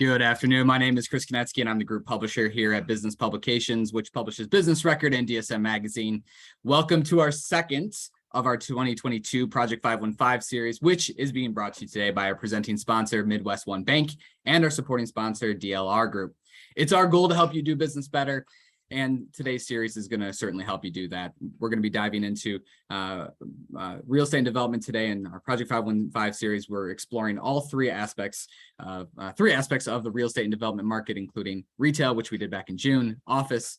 Good afternoon. My name is Chris Konetsky, and I'm the group publisher here at Business Publications, which publishes Business Record and DSM Magazine. Welcome to our second of our 2022 Project 515 series, which is being brought to you today by our presenting sponsor, Midwest One Bank, and our supporting sponsor, DLR Group. It's our goal to help you do business better, and today's series is going to certainly help you do that. We're going to be diving into real estate and development today. In our Project 515 series, we're exploring all three aspects of the real estate and development market, including retail, which we did back in June, office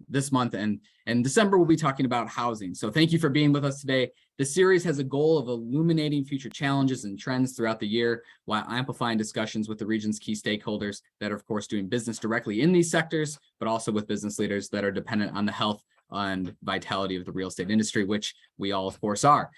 this month, and in December, we'll be talking about housing. So thank you for being with us today. The series has a goal of illuminating future challenges and trends throughout the year while amplifying discussions with the region's key stakeholders that are, of course, doing business directly in these sectors, but also with business leaders that are dependent on the health and vitality of the real estate industry, which we all, of course, are.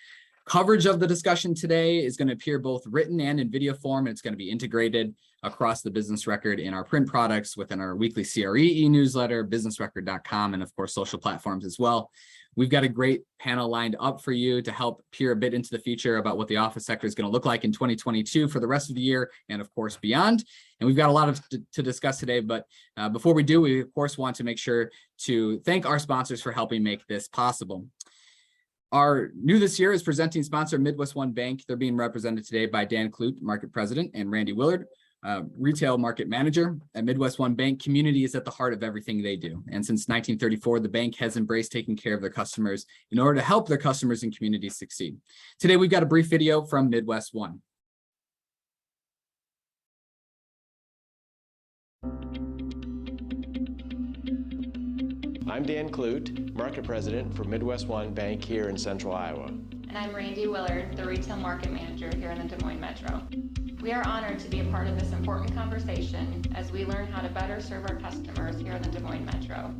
Coverage of the discussion today is going to appear both written and in video form, and it's going to be integrated across the business record in our print products, within our weekly CRE e-newsletter, businessrecord.com, and of course, social platforms as well. We've got a great panel lined up for you to help peer a bit into the future about what the office sector is going to look like in 2022 for the rest of the year and, of course, beyond. And we've got a lot to discuss today. But before we do, we, of course, want to make sure to thank our sponsors for helping make this possible. Our new this year is presenting sponsor, Midwest One Bank. They're being represented today by Dan Clute, Market President, and Randy Willard, Retail Market Manager. At Midwest One Bank, community is at the heart of everything they do. And since 1934, the bank has embraced taking care of their customers in order to help their customers and communities succeed. Today, we've got a brief video from Midwest One. I'm Dan Clute, Market President for Midwest One Bank here in Central Iowa. And I'm Randy Willard, the Retail Market Manager here in the Des Moines Metro. We are honored to be a part of this important conversation as we learn how to better serve our customers here in the Des Moines Metro.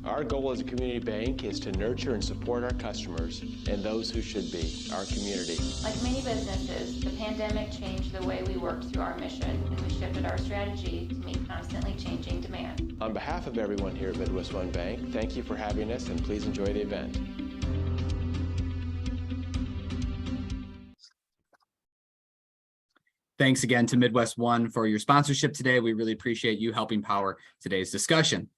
Our goal as a community bank is to nurture and support our customers and those who should be, our community. Like many businesses, the pandemic changed the way we worked through our mission, and we shifted our strategy to meet constantly changing demand. On behalf of everyone here at Midwest One Bank, thank you for having us, and please enjoy the event. Thanks again to Midwest One for your sponsorship today. We really appreciate you helping power today's discussion.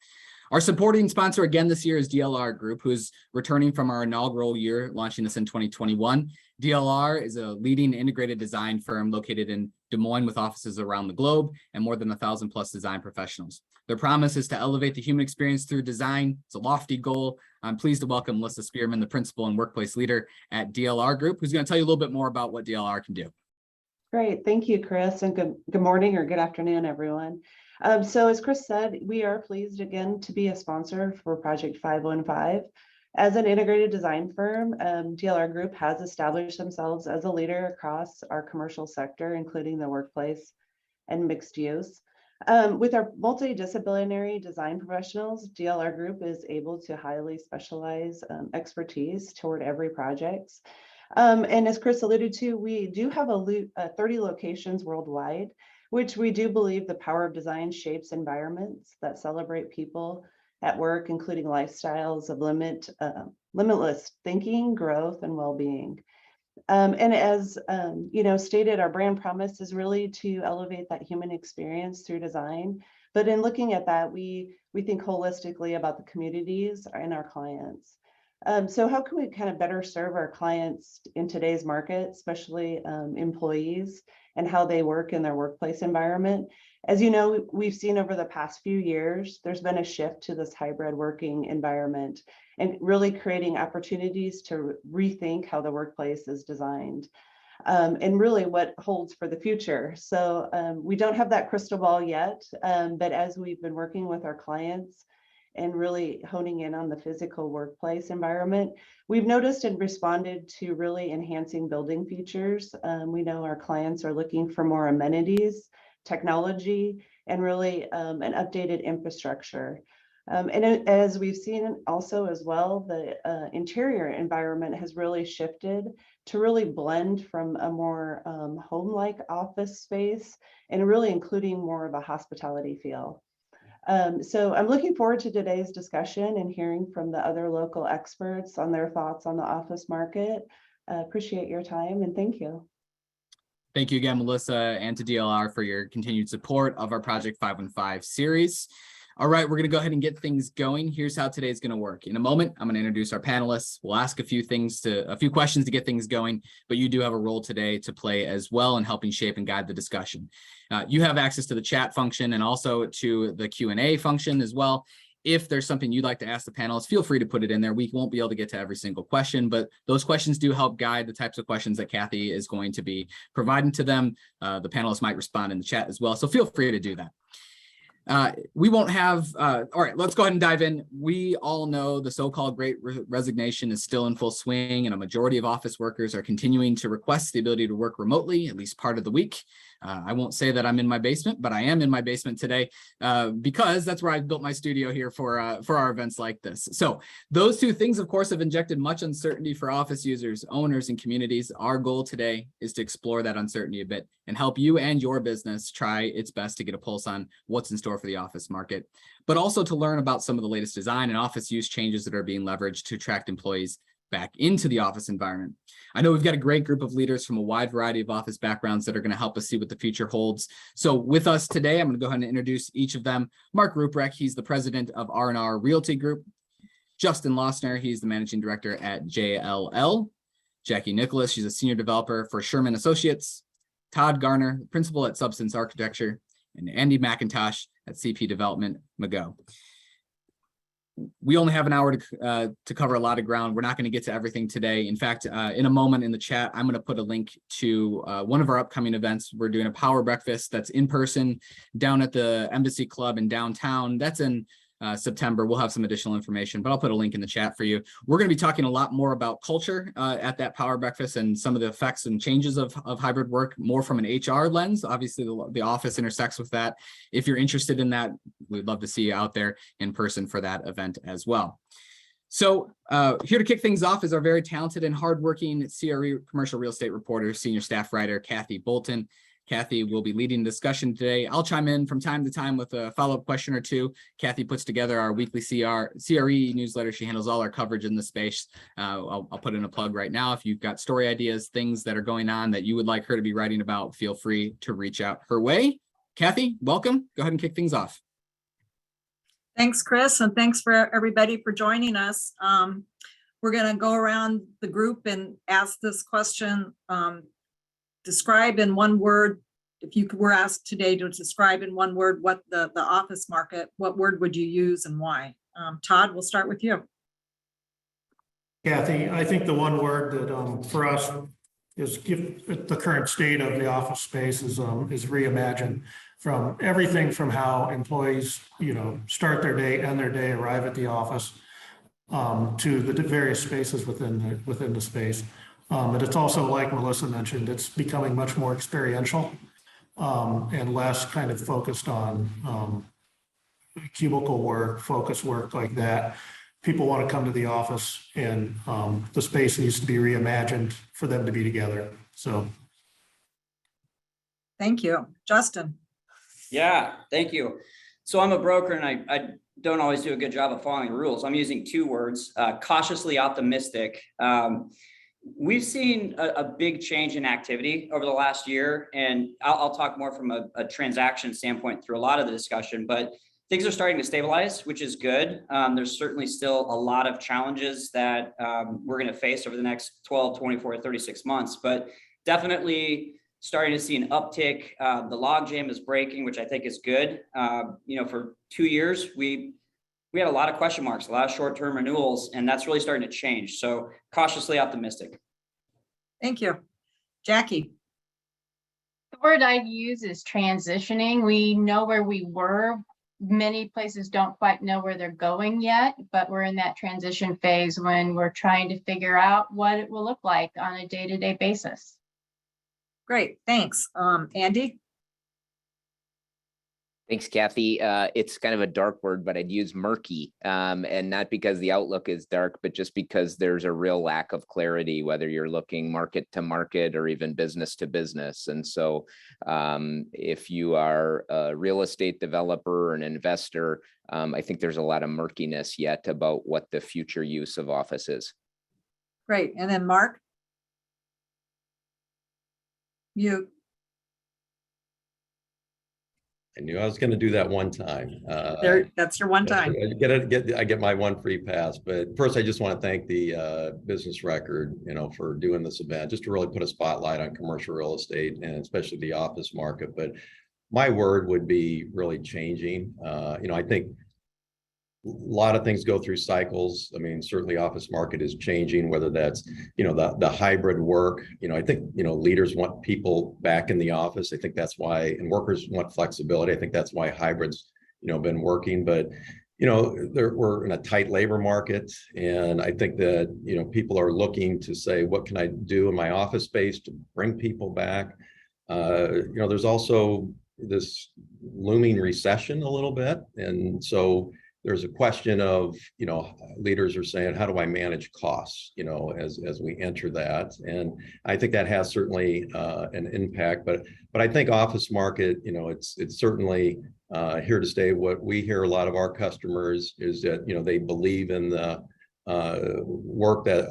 Our supporting sponsor again this year is DLR Group, who is returning from our inaugural year, launching this in 2021. DLR is a leading integrated design firm located in Des Moines with offices around the globe and more than 1,000 plus design professionals. Their promise is to elevate the human experience through design. It's a lofty goal. I'm pleased to welcome Melissa Spearman, the principal and workplace leader at DLR Group, who's going to tell you a little bit more about what DLR can do. Great. Thank you, Chris, and good morning or good afternoon, everyone. So as Chris said, we are pleased again to be a sponsor for Project 515. As an integrated design firm, DLR Group has established themselves as a leader across our commercial sector, including the workplace and mixed use. With our multidisciplinary design professionals, DLR Group is able to highly specialize expertise toward every project. And as Chris alluded to, we do have 30 locations worldwide, which we do believe the power of design shapes environments that celebrate people at work, including lifestyles of limitless thinking, growth, and well-being. And as stated, our brand promise is really to elevate that human experience through design. But in looking at that, we think holistically about the communities and our clients. So how can we kind of better serve our clients in today's market, especially employees, and how they work in their workplace environment? As you know, we've seen over the past few years, there's been a shift to this hybrid working environment and really creating opportunities to rethink how the workplace is designed and really what holds for the future. So we don't have that crystal ball yet, but as we've been working with our clients and really honing in on the physical workplace environment, we've noticed and responded to really enhancing building features. We know our clients are looking for more amenities, technology, and really an updated infrastructure. And as we've seen also as well, the interior environment has really shifted to really blend from a more home-like office space and really including more of a hospitality feel. So I'm looking forward to today's discussion and hearing from the other local experts on their thoughts on the office market. Appreciate your time and thank you. Thank you again, Melissa, and to DLR for your continued support of our Project 515 series. All right, we're going to go ahead and get things going. Here's how today's going to work. In a moment, I'm going to introduce our panelists. We'll ask a few questions to get things going, but you do have a role today to play as well in helping shape and guide the discussion. You have access to the chat function and also to the Q&A function as well. If there's something you'd like to ask the panelists, feel free to put it in there. We won't be able to get to every single question, but those questions do help guide the types of questions that Kathy is going to be providing to them. The panelists might respond in the chat as well, so feel free to do that. We won't have, all right, let's go ahead and dive in. We all know the so-called great resignation is still in full swing, and a majority of office workers are continuing to request the ability to work remotely at least part of the week. I won't say that I'm in my basement, but I am in my basement today because that's where I built my studio here for our events like this. So those two things, of course, have injected much uncertainty for office users, owners, and communities. Our goal today is to explore that uncertainty a bit and help you and your business try its best to get a pulse on what's in store for the office market, but also to learn about some of the latest design and office use changes that are being leveraged to attract employees back into the office environment. I know we've got a great group of leaders from a wide variety of office backgrounds that are going to help us see what the future holds. So with us today, I'm going to go ahead and introduce each of them. Mark Ruprecht, he's the president of R&R Realty Group. Justin Losner, he's the managing director at JLL. Jackie Nicholas, she's a senior developer for Sherman Associates. Todd Garner, principal at Substance Architecture, and Andy McIntosh at CP Development, Mago. We only have an hour to cover a lot of ground. We're not going to get to everything today. In fact, in a moment in the chat, I'm going to put a link to one of our upcoming events. We're doing a power breakfast that's in person down at the Embassy Club in downtown. That's in September. We'll have some additional information, but I'll put a link in the chat for you. We're going to be talking a lot more about culture at that power breakfast and some of the effects and changes of hybrid work, more from an HR lens. Obviously, the office intersects with that. If you're interested in that, we'd love to see you out there in person for that event as well. So here to kick things off is our very talented and hardworking CRE commercial real estate reporter, senior staff writer, Kathy Bolton. Kathy will be leading the discussion today. I'll chime in from time to time with a follow-up question or two. Kathy puts together our weekly CRE newsletter. She handles all our coverage in the space. I'll put in a plug right now. If you've got story ideas, things that are going on that you would like her to be writing about, feel free to reach out her way. Kathy, welcome. Go ahead and kick things off. Thanks, Chris, and thanks for everybody for joining us. We're going to go around the group and ask this question. Describe in one word, if you were asked today to describe in one word what the office market, what word would you use and why? Todd, we'll start with you. Kathy, I think the one word that for us is give the current state of the office space is reimagine, from everything from how employees, start their day, end their day, arrive at the office, to the various spaces within the space. But it's also, like Melissa mentioned, it's becoming much more experiential and less kind of focused on cubicle work, focus work like that. People want to come to the office, and the space needs to be reimagined for them to be together. So. Thank you. Justin. Yeah, thank you. So I'm a broker, and I don't always do a good job of following the rules. I'm using two words, cautiously optimistic. We've seen a big change in activity over the last year, and I'll talk more from a transaction standpoint through a lot of the discussion, but things are starting to stabilize, which is good. There's certainly still a lot of challenges that we're going to face over the next 12, 24, 36 months, but definitely starting to see an uptick. The logjam is breaking, which I think is good. For 2 years, we had a lot of question marks, a lot of short-term renewals, and that's really starting to change. So cautiously optimistic. Thank you. Jackie. The word I'd use is transitioning. We know where we were. Many places don't quite know where they're going yet, but we're in that transition phase when we're trying to figure out what it will look like on a day-to-day basis. Great, thanks. Andy? Thanks, Kathy. It's kind of a dark word, but I'd use murky, and not because the outlook is dark, but just because there's a real lack of clarity, whether you're looking market to market or even business to business. And so if you are a real estate developer or an investor, I think there's a lot of murkiness yet about what the future use of office is. Great. And then Mark? You. I knew I was going to do that one time. There, that's your one time. I get my one free pass. But first, I just want to thank the Business Record, for doing this event, just to really put a spotlight on commercial real estate and especially the office market. But my word would be really changing. I think a lot of things go through cycles. I mean, certainly office market is changing, whether that's, the hybrid work. I think, leaders want people back in the office. I think that's why, and workers want flexibility. I think that's why hybrids, been working. But, we're in a tight labor market. And I think that, people are looking to say, what can I do in my office space to bring people back? There's also this looming recession a little bit. And so there's a question of, leaders are saying, how do I manage costs, as we enter that? And I think that has certainly an impact, but I think office market, it's certainly here to stay. What we hear a lot of our customers is that, they believe in the work that,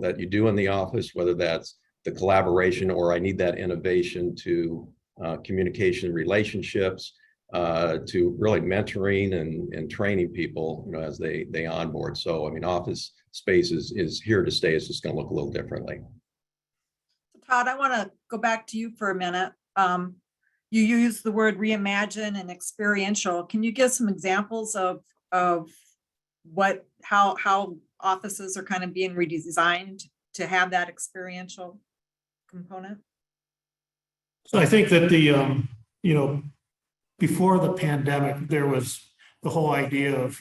that you do in the office, whether that's the collaboration or I need that innovation to communication relationships, to really mentoring and training people, as they onboard. So, I mean, office space is here to stay. It's just going to look a little differently. Todd, I want to go back to you for a minute. You use the word reimagine and experiential. Can you give some examples of how offices are kind of being redesigned to have that experiential component? So I think that before the pandemic, there was the whole idea of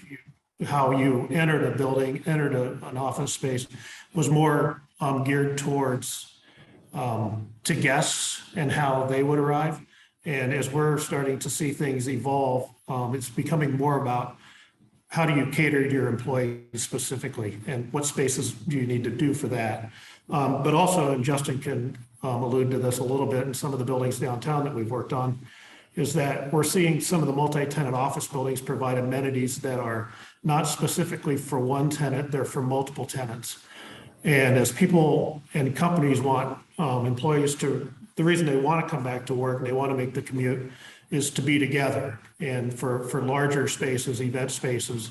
how you entered a building, entered an office space was more geared towards to guests and how they would arrive. And as we're starting to see things evolve, it's becoming more about how do you cater to your employees specifically and what spaces do you need to do for that. But also, and Justin can allude to this a little bit in some of the buildings downtown that we've worked on, is that we're seeing some of the multi-tenant office buildings provide amenities that are not specifically for one tenant, they're for multiple tenants. And as people and companies want employees the reason they want to come back to work and they want to make the commute is to be together. And for larger spaces, event spaces,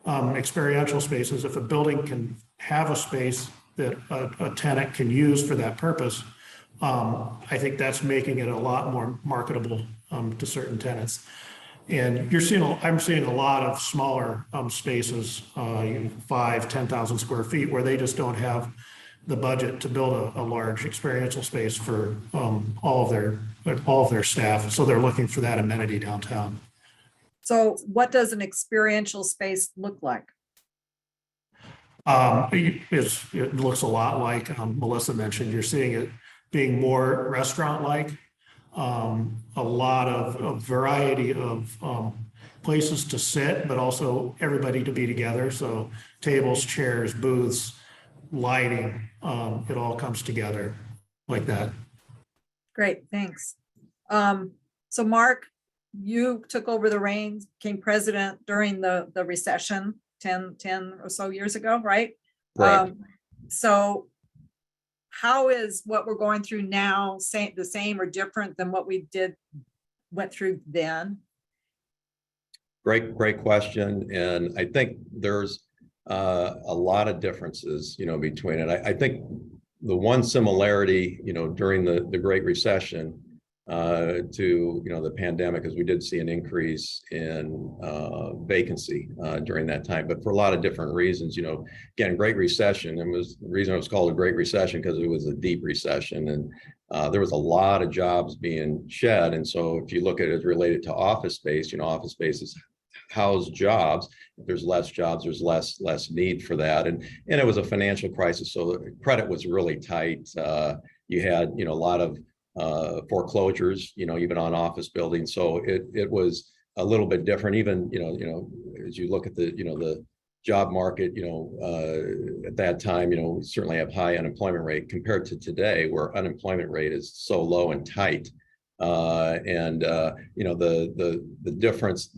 experiential spaces, if a building can have a space that a tenant can use for that purpose, I think that's making it a lot more marketable to certain tenants. And I'm seeing a lot of smaller spaces, 5,000-10,000 square feet, where they just don't have the budget to build a large experiential space for all of their staff. So they're looking for that amenity downtown. So what does an experiential space look like? It looks a lot like Melissa mentioned. You're seeing it being more restaurant-like, a lot of variety of places to sit, but also everybody to be together. So tables, chairs, booths, lighting, it all comes together like that. Great, thanks. So Mark, you took over the reins, became president during the recession 10 or so years ago, right? Right. So how is what we're going through now the same or different than what we went through then? Great question. And I think there's a lot of differences, between it. I think the one similarity, during the Great Recession to, the pandemic, is we did see an increase in vacancy during that time, but for a lot of different reasons. Again, Great Recession, and the reason it was called a Great Recession because it was a deep recession, and there was a lot of jobs being shed. And so if you look at it related to office space, office spaces house jobs. If there's less jobs, there's less need for that. And it was a financial crisis, so credit was really tight. You had, a lot of foreclosures, even on office buildings. So it was a little bit different. Even, as you look at the job market, at that time, we certainly have high unemployment rate compared to today, where unemployment rate is so low and tight. The difference,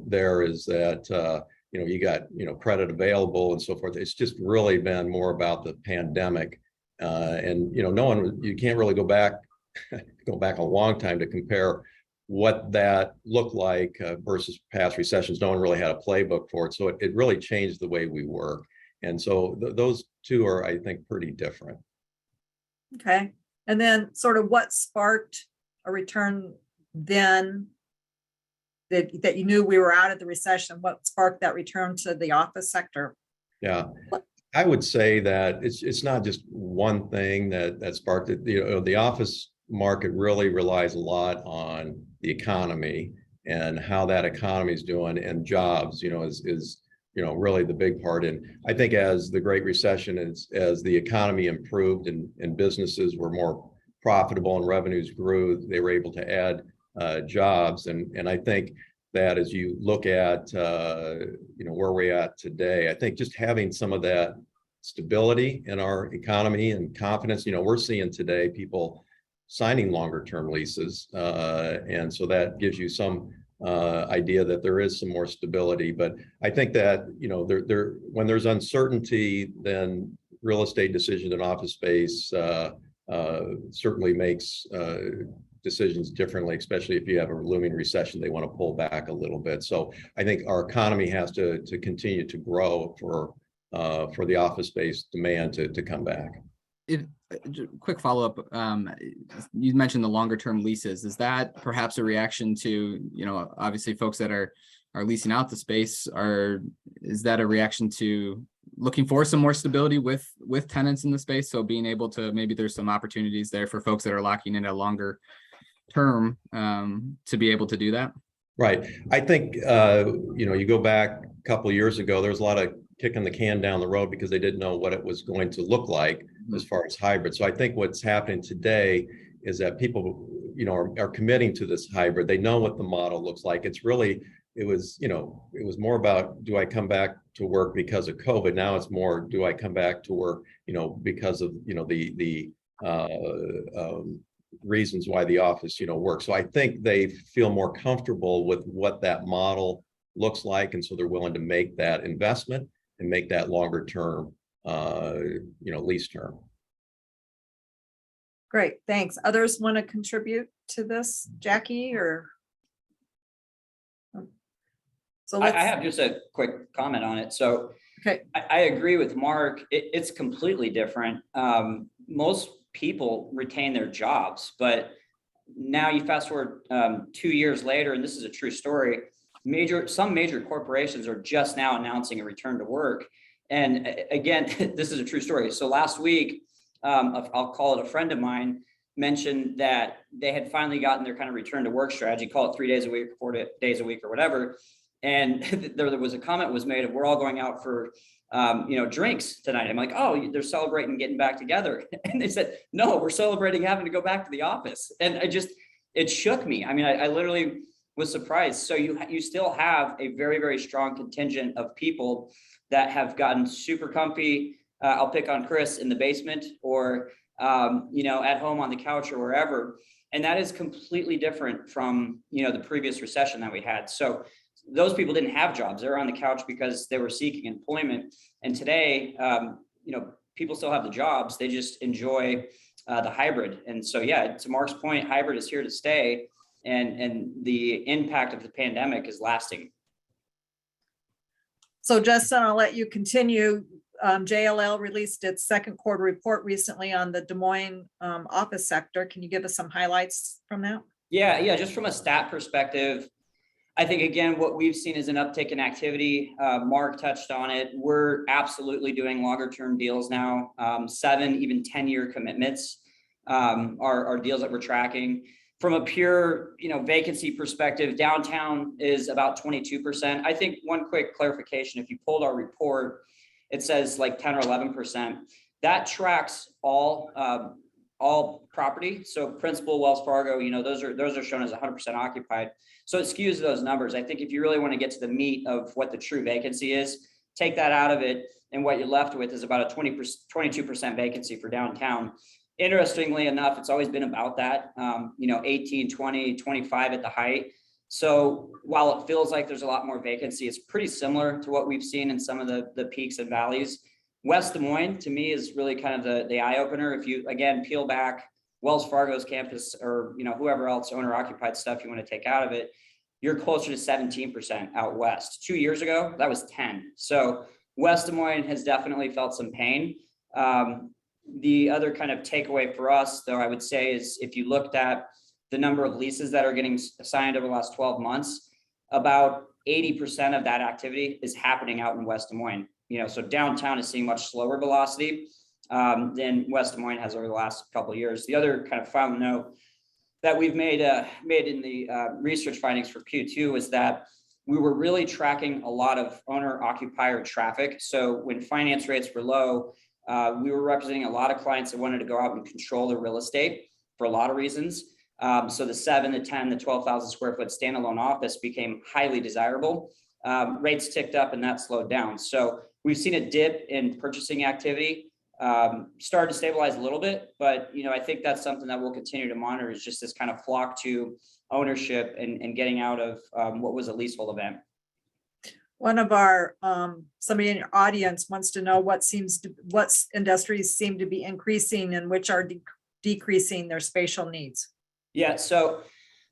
there is that, you got, credit available and so forth. It's just really been more about the pandemic. You can't really go back a long time to compare what that looked like versus past recessions. No one really had a playbook for it. So it really changed the way we work. And so those two are, I think, pretty different. Okay. And then sort of what sparked a return then that you knew we were out of the recession? What sparked that return to the office sector? Yeah, I would say that it's not just one thing that sparked it. The office market really relies a lot on the economy and how that economy is doing, and jobs, is really the big part. And I think as the Great Recession, as the economy improved and businesses were more profitable and revenues grew, they were able to add jobs. And I think that as you look at where we're at today, I think just having some of that stability in our economy and confidence, we're seeing today people signing longer term leases. And so that gives you some idea that there is some more stability. But I think that, when there's uncertainty, then real estate decision and office space certainly makes decisions differently, especially if you have a looming recession, they want to pull back a little bit. So I think our economy has to continue to grow for the office space demand to come back. Quick follow-up. You mentioned the longer term leases. Is that perhaps a reaction to, obviously folks that are leasing out the space? Is that a reaction to looking for some more stability with tenants in the space? So being able to, maybe there's some opportunities there for folks that are locking in a longer term to be able to do that? Right. I think, you go back a couple of years ago, there was a lot of kicking the can down the road because they didn't know what it was going to look like as far as hybrid. So I think what's happening today is that people, are committing to this hybrid. They know what the model looks like. It was more about, do I come back to work because of COVID? Now it's more, do I come back to work, because of, the reasons why the office, works. So I think they feel more comfortable with what that model looks like. And so they're willing to make that investment and make that longer term, lease term. Great, thanks. Others want to contribute to this, Jackie, or? So I have just a quick comment on it. So okay. I agree with Mark. It's completely different. Most people retain their jobs, but now you fast forward 2 years later, and this is a true story. Some major corporations are just now announcing a return to work. And again, this is a true story. So last week, I'll call it a friend of mine, mentioned that they had finally gotten their kind of return to work strategy, call it 3 days a week, 4 days a week or whatever. And there was a comment was made of, we're all going out for, drinks tonight. I'm like, oh, they're celebrating getting back together. And they said, no, we're celebrating having to go back to the office. And it shook me. I mean, I literally was surprised. So you still have a very, very strong contingent of people that have gotten super comfy. I'll pick on Chris in the basement or, at home on the couch or wherever. And that is completely different from, the previous recession that we had. So those people didn't have jobs. They were on the couch because they were seeking employment. And today, people still have the jobs. They just enjoy the hybrid. And so, yeah, to Mark's point, hybrid is here to stay. And the impact of the pandemic is lasting. So Justin, I'll let you continue. JLL released its second quarter report recently on the Des Moines office sector. Can you give us some highlights from that? Yeah. Just from a stat perspective, I think, again, what we've seen is an uptick in activity. Mark touched on it. We're absolutely doing longer term deals now. 7, even 10-year commitments are deals that we're tracking. From a pure, vacancy perspective, downtown is about 22%. I think one quick clarification, if you pulled our report, it says like 10 or 11%. That tracks all property. So principal, Wells Fargo, those are shown as 100% occupied. So it skews those numbers. I think if you really want to get to the meat of what the true vacancy is, take that out of it. And what you're left with is about a 22% vacancy for downtown. Interestingly enough, it's always been about that, 18, 20, 25 at the height. So while it feels like there's a lot more vacancy, it's pretty similar to what we've seen in some of the peaks and valleys. West Des Moines, to me, is really kind of the eye opener. If you, again, peel back Wells Fargo's campus or, whoever else owner occupied stuff you want to take out of it, you're closer to 17% out west. 2 years ago, that was 10. So West Des Moines has definitely felt some pain. The other kind of takeaway for us, though, I would say is if you looked at the number of leases that are getting signed over the last 12 months, about 80% of that activity is happening out in West Des Moines. So downtown is seeing much slower velocity than West Des Moines has over the last couple of years. The other kind of final note that we've made in the research findings for Q2 is that we were really tracking a lot of owner occupier traffic. So when finance rates were low, we were representing a lot of clients that wanted to go out and control their real estate for a lot of reasons. So the 7, the 10, the 12,000 square foot standalone office became highly desirable. Rates ticked up and that slowed down. So we've seen a dip in purchasing activity, started to stabilize a little bit, but I think that's something that we'll continue to monitor, is just this kind of flock to ownership and getting out of what was a leasehold event. One of our, somebody in your audience wants to know what industries seem to be increasing and which are decreasing their spatial needs. Yeah, so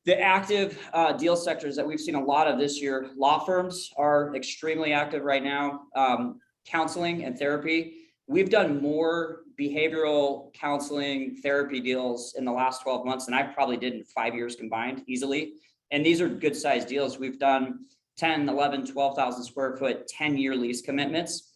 the active deal sectors that we've seen a lot of this year, law firms are extremely active right now. Counseling and therapy. We've done more behavioral counseling therapy deals in the last 12 months than I probably did in 5 years combined easily. And these are good sized deals. We've done 10, 11, 12,000 square foot, 10-year lease commitments.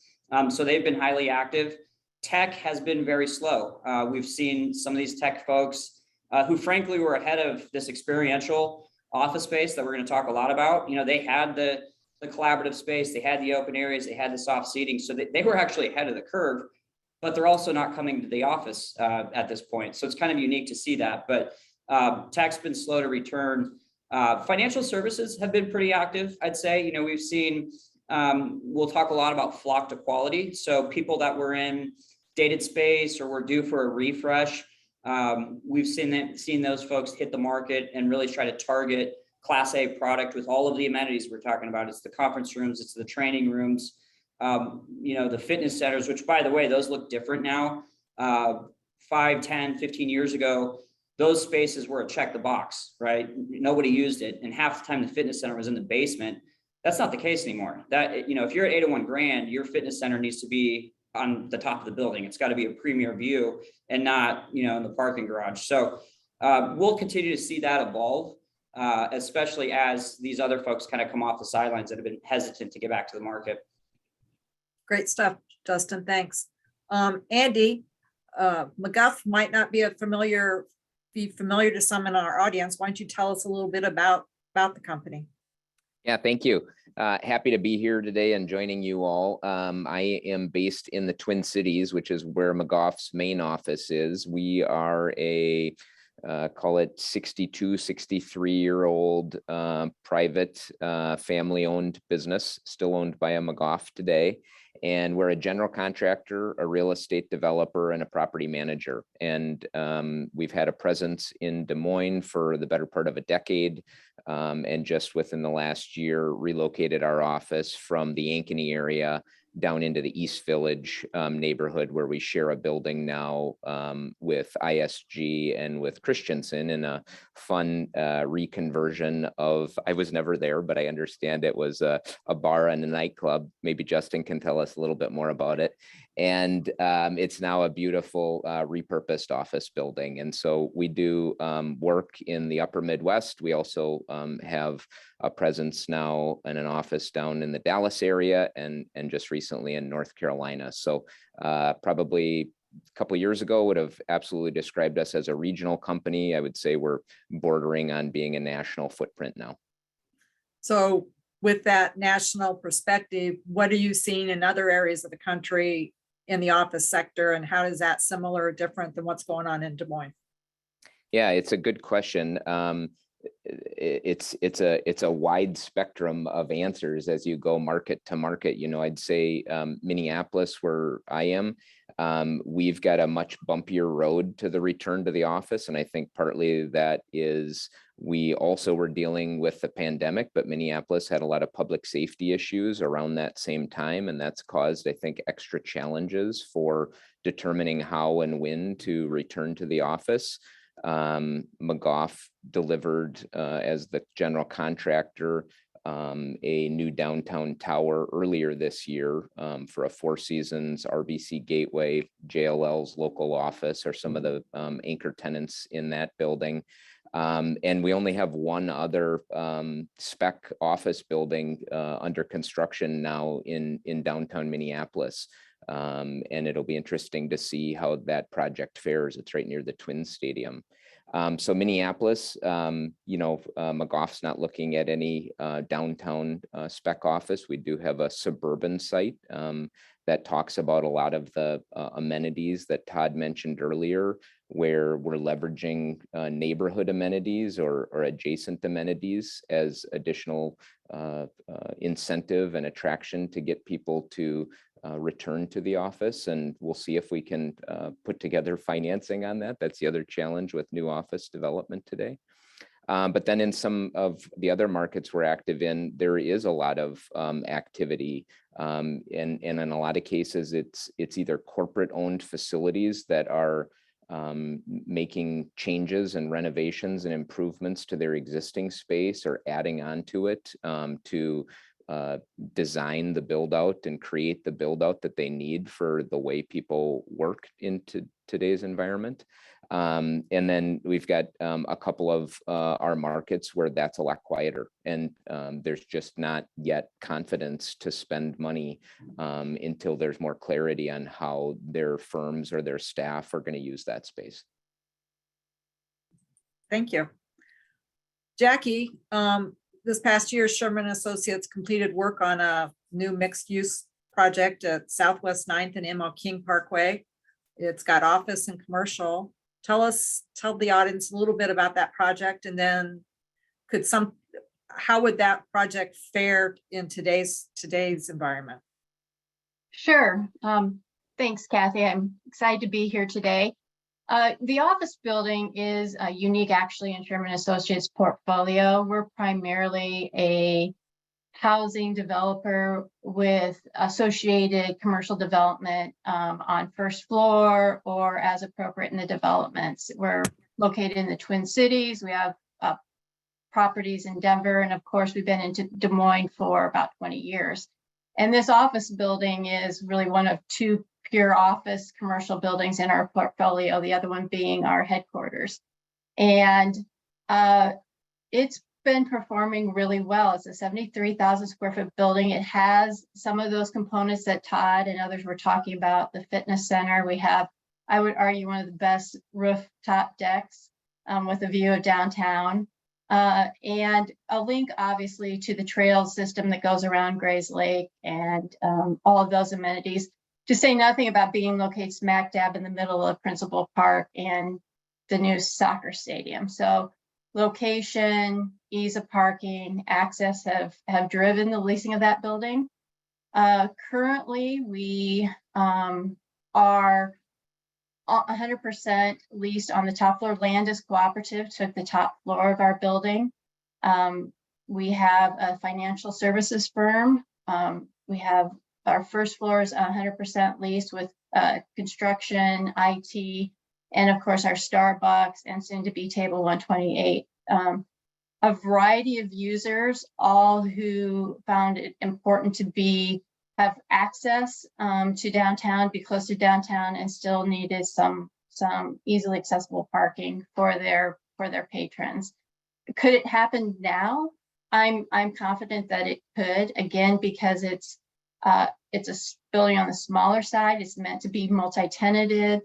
So they've been highly active. Tech has been very slow. We've seen some of these tech folks who frankly were ahead of this experiential office space that we're going to talk a lot about. They had the collaborative space, they had the open areas, they had the soft seating. So they were actually ahead of the curve, but they're also not coming to the office at this point. So it's kind of unique to see that, but tech's been slow to return. Financial services have been pretty active, I'd say. We've seen, we'll talk a lot about flock to quality. So people that were in dated space or were due for a refresh, we've seen those folks hit the market and really try to target Class A product with all of the amenities we're talking about. It's the conference rooms, it's the training rooms, the fitness centers, which by the way, those look different now. 5, 10, 15 years ago, those spaces were a check the box, right? Nobody used it. And half the time the fitness center was in the basement. That's not the case anymore. That, if you're at 801 Grand, your fitness center needs to be on the top of the building. It's got to be a premier view and not, in the parking garage. So we'll continue to see that evolve, especially as these other folks kind of come off the sidelines that have been hesitant to get back to the market. Great stuff, Justin. Thanks. Andy, McGuff might not be familiar to some in our audience. Why don't you tell us a little bit about the company? Yeah, thank you. Happy to be here today and joining you all. I am based in the Twin Cities, which is where McGuff's main office is. We are a call it 62, 63-year-old private family-owned business, still owned by a McGuff today. And we're a general contractor, a real estate developer, and a property manager. And we've had a presence in Des Moines for the better part of a decade. And just within the last year, relocated our office from the Ankeny area down into the East Village neighborhood, where we share a building now with ISG and with Christensen in a fun reconversion of, I was never there, but I understand it was a bar and a nightclub. Maybe Justin can tell us a little bit more about it. And it's now a beautiful repurposed office building. And so we do work in the upper Midwest. We also have a presence now in an office down in the Dallas area and just recently in North Carolina. So probably a couple of years ago would have absolutely described us as a regional company. I would say we're bordering on being a national footprint now. So with that national perspective, what are you seeing in other areas of the country in the office sector, and how is that similar or different than what's going on in Des Moines? Yeah, it's a good question. It's a wide spectrum of answers as you go market to market. I'd say Minneapolis, where I am, we've got a much bumpier road to the return to the office. And I think partly that is we also were dealing with the pandemic, but Minneapolis had a lot of public safety issues around that same time. And that's caused, I think, extra challenges for determining how and when to return to the office. McGough delivered as the general contractor a new downtown tower earlier this year for a Four Seasons, RBC Gateway, JLL's local office are some of the anchor tenants in that building. And we only have one other spec office building under construction now in downtown Minneapolis. And it'll be interesting to see how that project fares. It's right near the Twins Stadium. So Minneapolis, McGough's not looking at any downtown spec office. We do have a suburban site that talks about a lot of the amenities that Todd mentioned earlier, where we're leveraging neighborhood amenities or adjacent amenities as additional incentive and attraction to get people to return to the office. And we'll see if we can put together financing on that. That's the other challenge with new office development today. But then in some of the other markets we're active in, there is a lot of activity. And in a lot of cases, it's either corporate owned facilities that are making changes and renovations and improvements to their existing space or adding on to it to design the build out and create the build out that they need for the way people work into today's environment. And then we've got a couple of our markets where that's a lot quieter, and there's just not yet confidence to spend money until there's more clarity on how their firms or their staff are going to use that space. Thank you. Jackie, this past year, Sherman Associates completed work on a new mixed-use project at Southwest 9th and ML King Parkway. It's got office and commercial. Tell the audience a little bit about that project, and then how would that project fare in today's environment? Sure. Thanks, Kathy. I'm excited to be here today. The office building is unique actually in Sherman Associates portfolio. We're primarily a housing developer with associated commercial development on first floor or as appropriate in the developments. We're located in the Twin Cities. We have properties in Denver, and of course we've been into Des Moines for about 20 years. And this office building is really one of two pure office commercial buildings in our portfolio, the other one being our headquarters. And it's been performing really well. It's a 73,000 square foot building. It has some of those components that Todd and others were talking about. The fitness center, we have, I would argue, one of the best rooftop decks with a view of downtown. And a link obviously to the trail system that goes around Grays Lake and all of those amenities, to say nothing about being located smack dab in the middle of Principal Park and the new soccer stadium. So location, ease of parking, access have driven the leasing of that building. Currently, we are 100% leased on the top floor. Landis Cooperative took the top floor of our building. We have a financial services firm. We have our first floor is 100% leased with construction, IT, and of course our Starbucks and soon to be Table 128. A variety of users, all who found it important to have access to downtown, be close to downtown, and still needed some easily accessible parking for their patrons. Could it happen now? I'm confident that it could, again, because it's a building on the smaller side. It's meant to be multi-tenanted,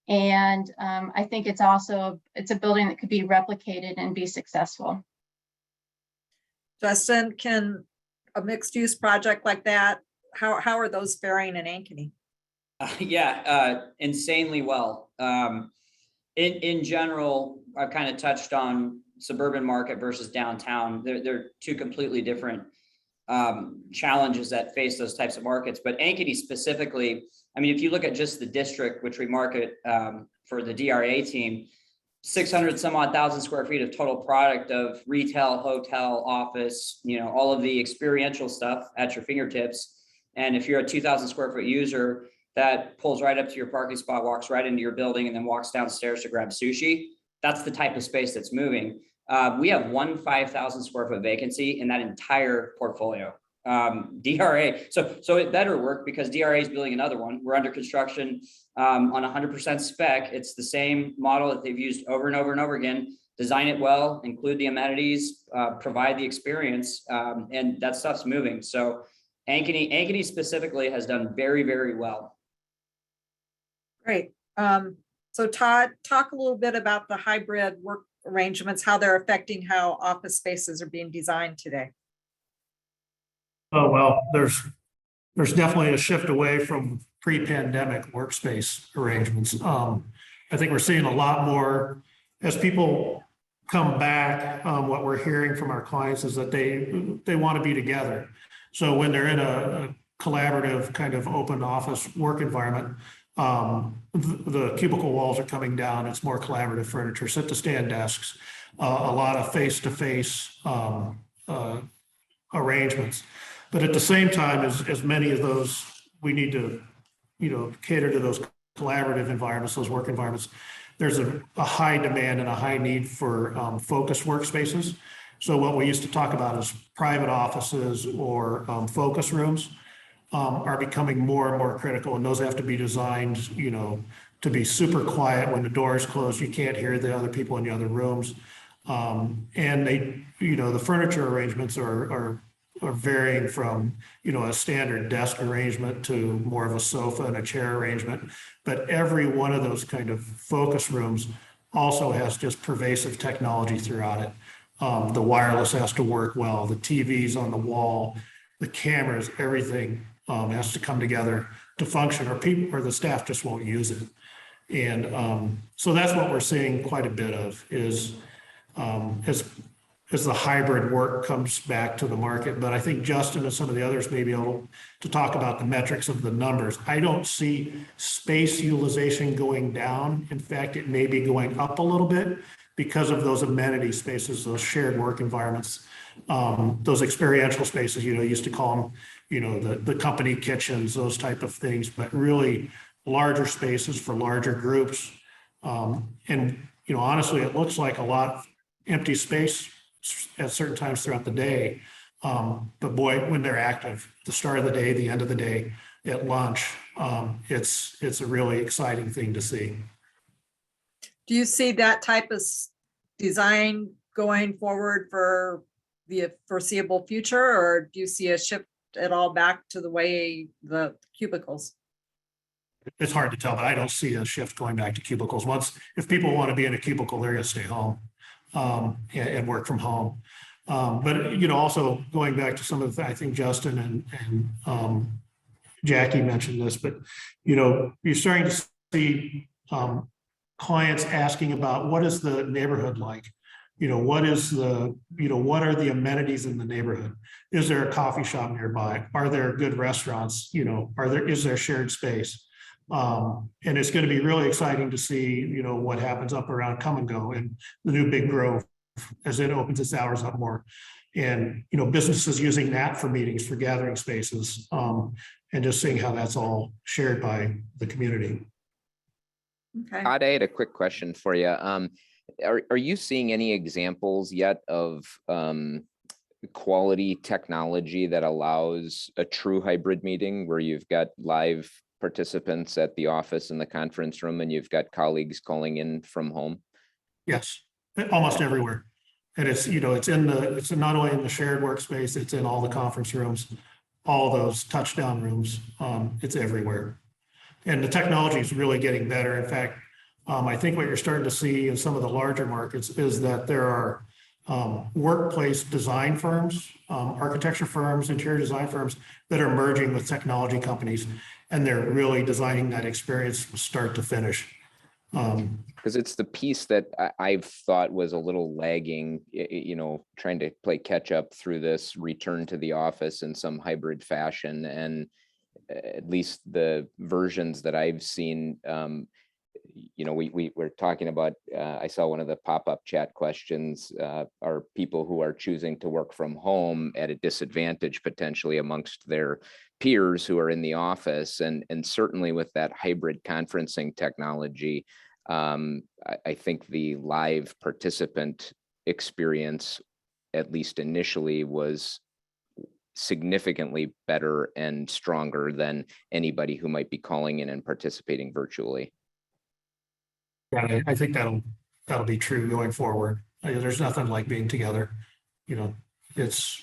and I think it's a building that could be replicated and be successful. Justin, can a mixed-use project like that, how are those faring in Ankeny? Insanely well. In general, I've kind of touched on suburban market versus downtown. They're two completely different challenges that face those types of markets. But Ankeny specifically, I mean, if you look at just the district, which we market for the DRA team, 600 some odd thousand square feet of total product of retail, hotel, office, all of the experiential stuff at your fingertips. And if you're a 2,000 square foot user that pulls right up to your parking spot, walks right into your building, and then walks downstairs to grab sushi, that's the type of space that's moving. We have one 5,000 square foot vacancy in that entire portfolio. DRA, so it better work because DRA is building another one. We're under construction on 100% spec. It's the same model that they've used over and over and over again. Design it well, include the amenities, provide the experience, and that stuff's moving. So Ankeny specifically has done very, very well. Great. So Todd, talk a little bit about the hybrid work arrangements, how they're affecting how office spaces are being designed today. Oh, well, there's definitely a shift away from pre-pandemic workspace arrangements. I think we're seeing a lot more as people come back. What we're hearing from our clients is that they want to be together. So when they're in a collaborative kind of open office work environment, the cubicle walls are coming down. It's more collaborative furniture, sit-to-stand desks, a lot of face-to-face arrangements. But at the same time, as many of those, we need to, cater to those collaborative environments, those work environments. There's a high demand and a high need for focused workspaces. So what we used to talk about as private offices or focus rooms are becoming more and more critical, and those have to be designed, to be super quiet. When the door is closed, you can't hear the other people in the other rooms. And they, the furniture arrangements are varying from, a standard desk arrangement to more of a sofa and a chair arrangement. But every one of those kind of focus rooms also has just pervasive technology throughout it. The wireless has to work well, the TVs on the wall, the cameras, everything has to come together to function, or the staff just won't use it. And so that's what we're seeing quite a bit of is as the hybrid work comes back to the market. But I think Justin and some of the others may be able to talk about the metrics of the numbers. I don't see space utilization going down. In fact, it may be going up a little bit because of those amenity spaces, those shared work environments, those experiential spaces, used to call them, the company kitchens, those type of things, but really larger spaces for larger groups. And honestly, it looks like a lot of empty space at certain times throughout the day. But boy, when they're active, the start of the day, the end of the day, at lunch, it's a really exciting thing to see. Do you see that type of design going forward for the foreseeable future, or do you see a shift at all back to the way the cubicles? It's hard to tell, but I don't see a shift going back to cubicles. If people want to be in a cubicle, they're going to stay home and work from home. But also going back to some of the, I think Justin and Jackie mentioned this, but you're starting to see clients asking about what is the neighborhood like? What is what are the amenities in the neighborhood? Is there a coffee shop nearby? Are there good restaurants? Is there shared space? And it's going to be really exciting to see, what happens up around Come and Go and the new Big Grove as it opens its hours up more. And, businesses using that for meetings, for gathering spaces, and just seeing how that's all shared by the community. Okay. Todd, I had a quick question for you. Are you seeing any examples yet of quality technology that allows a true hybrid meeting where you've got live participants at the office in the conference room and you've got colleagues calling in from home? Yes, almost everywhere. And it's it's not only in the shared workspace, it's in all the conference rooms, all those touchdown rooms. It's everywhere. And the technology is really getting better. In fact, I think what you're starting to see in some of the larger markets is that there are workplace design firms, architecture firms, interior design firms that are merging with technology companies, and they're really designing that experience from start to finish. Because it's the piece that I've thought was a little lagging, trying to play catch up through this return to the office in some hybrid fashion. And at least the versions that I've seen, we were talking about, I saw one of the pop-up chat questions, are people who are choosing to work from home at a disadvantage potentially amongst their peers who are in the office. And certainly with that hybrid conferencing technology, I think the live participant experience, at least initially, was significantly better and stronger than anybody who might be calling in and participating virtually. Yeah, I think that'll be true going forward. There's nothing like being together. You know, it's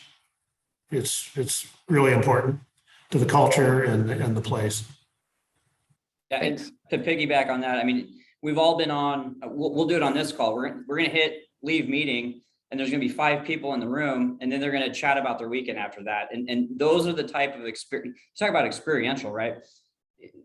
really important to the culture and the place. Yeah, and to piggyback on that, I mean, we've all been on, we'll do it on this call. We're going to hit leave meeting, and there's going to be 5 people in the room, and then they're going to chat about their weekend after that. And those are the type of experience, talk about experiential, right?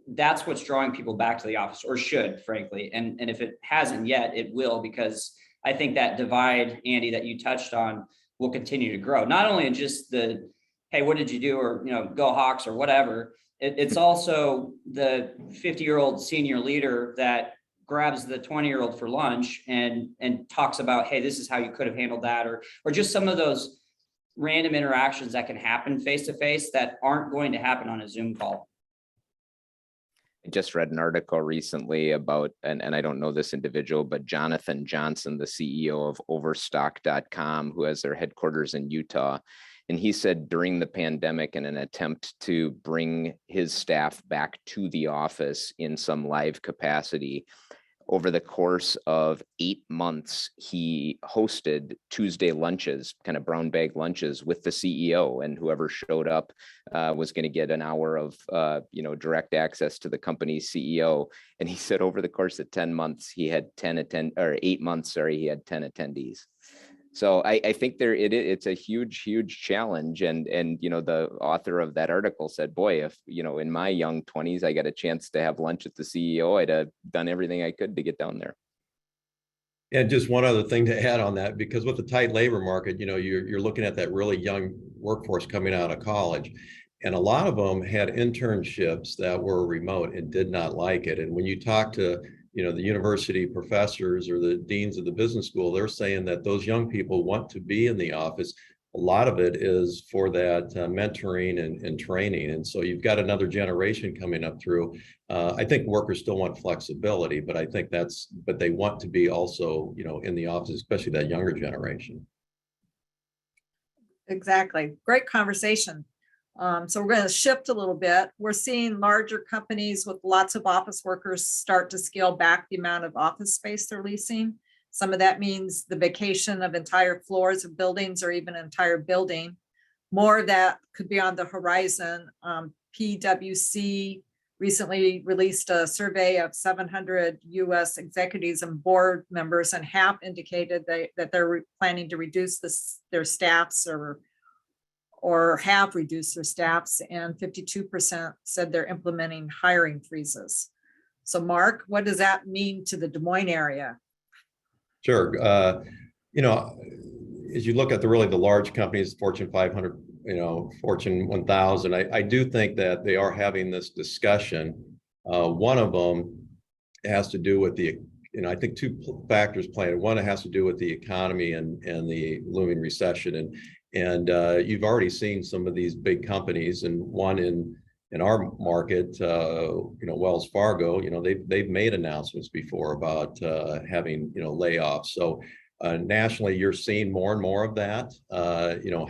That's what's drawing people back to the office, or should, frankly. And if it hasn't yet, it will, because I think that divide, Andy, that you touched on will continue to grow. Not only in just the, hey, what did you do? Or, you know, go Hawks or whatever. It's also the 50-year-old senior leader that grabs the 20-year-old for lunch and talks about, hey, this is how you could have handled that, or just some of those random interactions that can happen face-to-face that aren't going to happen on a Zoom call. I just read an article recently about, and I don't know this individual, but Jonathan Johnson, the CEO of Overstock.com, who has their headquarters in Utah. And he said during the pandemic, in an attempt to bring his staff back to the office in some live capacity, over the course of 8 months, he hosted Tuesday lunches, kind of brown bag lunches with the CEO, and whoever showed up was going to get an hour of direct access to the company's CEO. And he said over the course of 10 months, he had 8 months, he had 10 attendees. So I think it's a huge challenge. And the author of that article said, boy, if, in my young 20s, I got a chance to have lunch with the CEO, I'd have done everything I could to get down there. And just one other thing to add on that, because with the tight labor market, you're looking at that really young workforce coming out of college. And a lot of them had internships that were remote and did not like it. And when you talk to the university professors or the deans of the business school, they're saying that those young people want to be in the office. A lot of it is for that mentoring and training. And so you've got another generation coming up through. I think workers still want flexibility, but I think but they want to be also, in the office, especially that younger generation. Exactly. Great conversation. So we're going to shift a little bit. We're seeing larger companies with lots of office workers start to scale back the amount of office space they're leasing. Some of that means the vacation of entire floors of buildings or even an entire building. More of that could be on the horizon. PwC recently released a survey of 700 US executives and board members, and half indicated that they're planning to reduce their staffs or have reduced their staffs, and 52% said they're implementing hiring freezes. So Mark, what does that mean to the Des Moines area? Sure. As you look at the large companies, Fortune 500, Fortune 1000, I do think that they are having this discussion. One of them has to do with I think 2 factors playing. One, it has to do with the economy and the looming recession. And you've already seen some of these big companies, and one in our market, Wells Fargo, they've made announcements before about having, layoffs. So nationally, you're seeing more and more of that,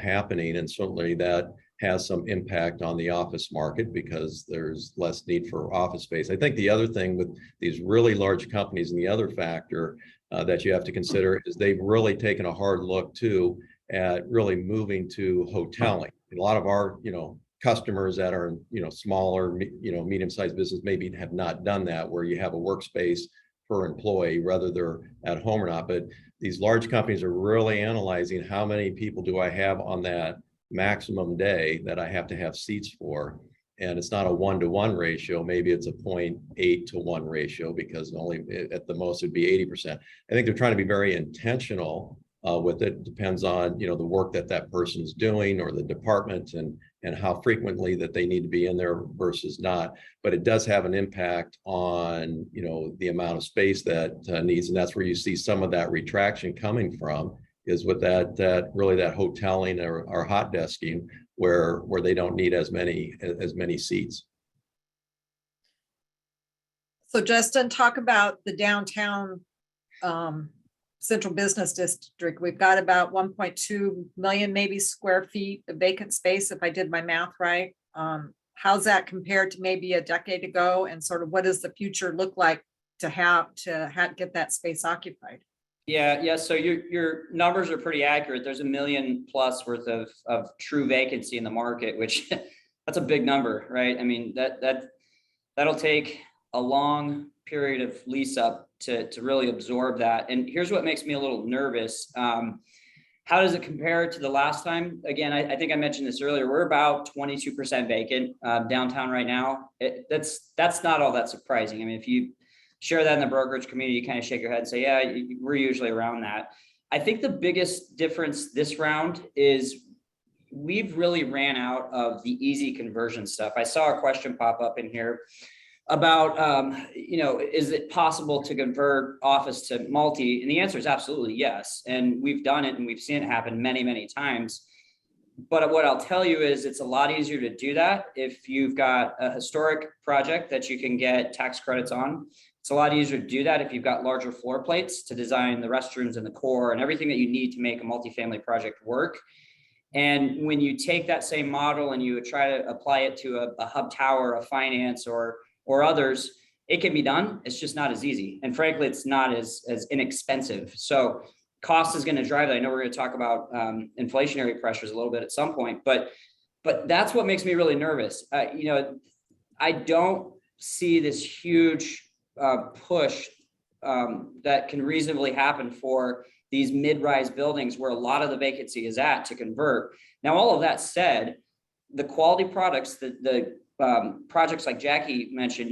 happening. And certainly that has some impact on the office market because there's less need for office space. I think the other thing with these really large companies, and the other factor that you have to consider, is they've really taken a hard look too at really moving to hoteling. And a lot of our, customers that are, smaller, medium-sized business maybe have not done that, where you have a workspace per employee, whether they're at home or not. But these large companies are really analyzing how many people do I have on that maximum day that I have to have seats for. And it's not a 1-to-1 ratio. Maybe it's a 0.8 to 1 ratio, because only at the most it'd be 80%. I think they're trying to be very intentional with it. Depends on, the work that person's doing or the department, and how frequently that they need to be in there versus not. But it does have an impact on, the amount of space that needs. And that's where you see some of that retraction coming from, is with that hoteling or hot desking, where they don't need as many seats. So Justin, talk about the downtown central business district. We've got about 1.2 million maybe square feet of vacant space, if I did my math right. How's that compared to maybe a decade ago? And sort of what does the future look like to get that space occupied? Yeah. So your numbers are pretty accurate. There's 1 million plus worth of true vacancy in the market, which that's a big number, right? I mean, that'll take a long period of lease up to really absorb that. And here's what makes me a little nervous. How does it compare to the last time? Again, I think I mentioned this earlier. We're about 22% vacant downtown right now. That's not all that surprising. I mean, if you share that in the brokerage community, you kind of shake your head and say, yeah, we're usually around that. I think the biggest difference this round is we've really ran out of the easy conversion stuff. I saw a question pop up in here about, is it possible to convert office to multi? And the answer is absolutely yes. And we've done it and we've seen it happen many, many times. But what I'll tell you is it's a lot easier to do that if you've got a historic project that you can get tax credits on. It's a lot easier to do that if you've got larger floor plates to design the restrooms and the core and everything that you need to make a multifamily project work. And when you take that same model and you try to apply it to a hub tower, a finance or others, it can be done. It's just not as easy. And frankly, it's not as inexpensive. So cost is going to drive that. I know we're going to talk about inflationary pressures a little bit at some point, but that's what makes me really nervous. I don't see this huge push that can reasonably happen for these mid-rise buildings where a lot of the vacancy is at to convert. Now, all of that said, the quality products, the projects like Jackie mentioned,